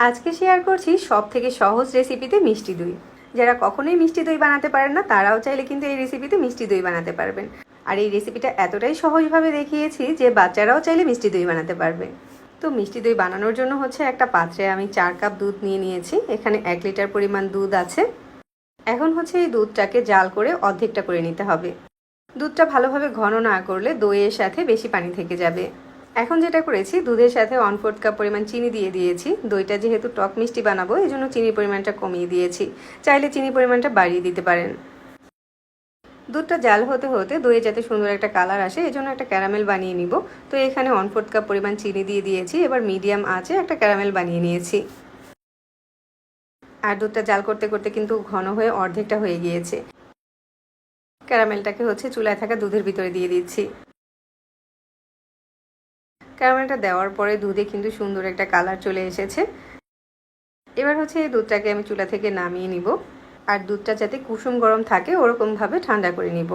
আজকে শেয়ার করছি সবথেকে সহজ রেসিপিতে মিষ্টি দই। যারা কখনোই মিষ্টি দই বানাতে পারেন না তারাও চাইলে কিন্তু এই রেসিপিতে মিষ্টি দই বানাতে পারবেন। আর এই রেসিপিটা এতটাই সহজভাবে দেখিয়েছি যে বাচ্চারাও চাইলে মিষ্টি দই বানাতে পারবে। তো মিষ্টি দই বানানোর জন্য একটা পাত্রে আমি 4 কাপ দুধ নিয়ে নিয়েছি। এখানে 1 লিটার পরিমাণ দুধ আছে। এখন এই দুধটাকে জাল করে অর্ধেকটা করে নিতে হবে। দুধটা ভালোভাবে ঘন না করলে দইয়ের সাথে বেশি পানি থেকে যাবে। এখন যেটা করেছি, দুধের সাথে 1/4 কাপ পরিমাণ চিনি দিয়ে দিয়েছি। দইটা যেহেতু টক মিষ্টি বানাবো এই জন্য চিনির পরিমাণটা কমিয়ে দিয়েছি, চাইলে চিনির পরিমাণটা বাড়িয়ে দিতে পারেন। দুধটা জাল হতে হতে দইয়ে যাতে সুন্দর একটা কালার আসে এজন্য একটা ক্যারামেল বানিয়ে নিব। তো এখানে 1/4 কাপ পরিমাণ চিনি দিয়ে দিয়েছি। এবার মিডিয়াম আঁচে একটা ক্যারামেল বানিয়ে নিয়েছি। আর দুধটা জাল করতে করতে কিন্তু ঘন হয়ে অর্ধেকটা হয়ে গিয়েছে। ক্যারামেলটাকে চুলায় থাকা দুধের ভিতরে দিয়ে দিচ্ছি। ক্যারামেলটা দেওয়ার পরে দুধে কিন্তু সুন্দর একটা কালার চলে এসেছে। এবার এই দুধটাকে আমি চুলা থেকে নামিয়ে নিব। আর দুধটা যাতে কুসুম গরম থাকে ওরকমভাবে ঠান্ডা করে নিব।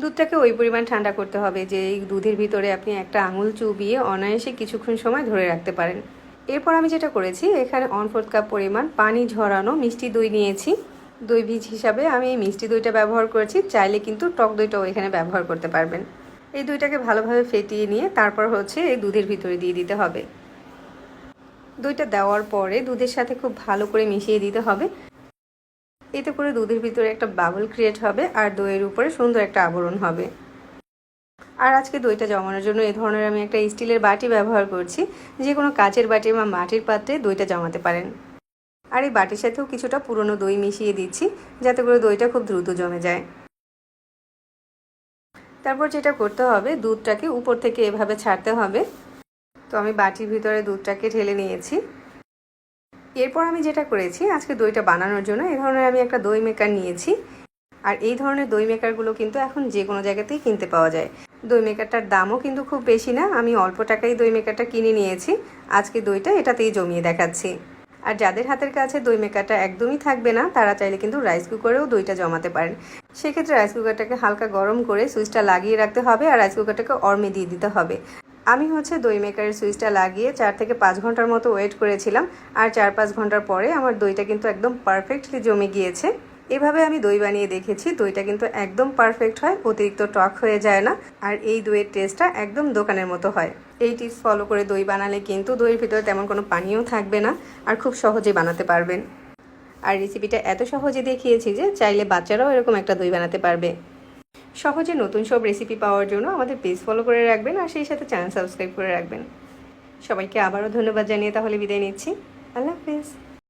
দুধটাকে ওই পরিমাণ ঠান্ডা করতে হবে যে এই দুধের ভিতরে আপনি একটা আঙুল চুবিয়ে অনায়াসে কিছুক্ষণ সময় ধরে রাখতে পারেন। এরপর আমি যেটা করেছি, এখানে 1/4 কাপ পরিমাণ পানি ঝরানো মিষ্টি দই নিয়েছি। দই বীজ হিসাবে আমি এই মিষ্টি দইটা ব্যবহার করেছি, চাইলে কিন্তু টক দইটাও এখানে ব্যবহার করতে পারবেন। এই দইটাকে ভালোভাবে ফেটিয়ে নিয়ে তারপর এই দুধের ভিতরে দিয়ে দিতে হবে। দইটা দেওয়ার পরে দুধের সাথে খুব ভালো করে মিশিয়ে দিতে হবে। এতে করে দুধের ভিতরে একটা বাবল ক্রিয়েট হবে আর দইয়ের উপরে সুন্দর একটা আবরণ হবে। আর আজকে দইটা জমানোর জন্য এই ধরনের আমি একটা স্টিলের বাটি ব্যবহার করছি। যে কোনো কাচের বাটি বা মাটির পাত্রে দইটা জমাতে পারেন। আর এই বাটির সাথেও কিছুটা পুরনো দই মিশিয়ে দিচ্ছি যাতে করে দইটা খুব দ্রুত জমে যায়। তারপর যেটা করতে হবে, দুধটাকে উপর থেকে এভাবে ছাড়তে হবে। তো আমি বাটির ভিতরে দুধটাকে ঢেলে নিয়েছি। এরপর আমি যেটা করেছি, আজকে দইটা বানানোর জন্য এই ধরনের আমি একটা দই মেকার নিয়েছি। আর এই ধরনের দই মেকারগুলো কিন্তু এখন যে কোনো জায়গাতেই কিনতে পাওয়া যায়। দই মেকারটার দামও কিন্তু খুব বেশি না, আমি অল্প টাকায় দই মেকারটা কিনে নিয়েছি। আজকে দইটা এটাতেই জমিয়ে দেখাচ্ছি। আর যাদের হাতের কাছে দই মেকারটা একদমই থাকবে না তারা চাইলে কিন্তু রাইস কুকারেও দইটা জমাতে পারেন। সেক্ষেত্রে রাইস কুকারটাকে হালকা গরম করে সুইচটা লাগিয়ে রাখতে হবে আর রাইস কুকারটাকে অর্মে দিয়ে দিতে হবে। আমি দই মেকারের সুইচটা লাগিয়ে 4 থেকে 5 ঘন্টার মতো ওয়েট করেছিলাম। আর 4-5 ঘন্টার পরে আমার দইটা কিন্তু একদম পারফেক্টলি জমে গিয়েছে। এভাবে আমি দই বানিয়ে দেখেছি, দইটা কিন্তু একদম পারফেক্ট হয়, অতিরিক্ত টক হয়ে যায় না। আর এই দইয়ের টেস্টটা একদম দোকানের মতো হয়। এই টিপস ফলো করে দই বানালে কিন্তু দইয়ের ভিতরে তেমন কোনো পানিও থাকবে না আর খুব সহজে বানাতে পারবেন। আর রেসিপিটা এত সহজে দেখিয়েছি যে চাইলে বাচ্চারাও এরকম একটা দই বানাতে পারবে। সহজে নতুন সব রেসিপি পাওয়ার জন্য আমাদের পেজ ফলো করে রাখবেন আর সেই সাথে চ্যানেল সাবস্ক্রাইব করে রাখবেন। সবাইকে আবারও ধন্যবাদ জানিয়ে তাহলে বিদায় নিচ্ছি। আল্লাহ হাফেজ।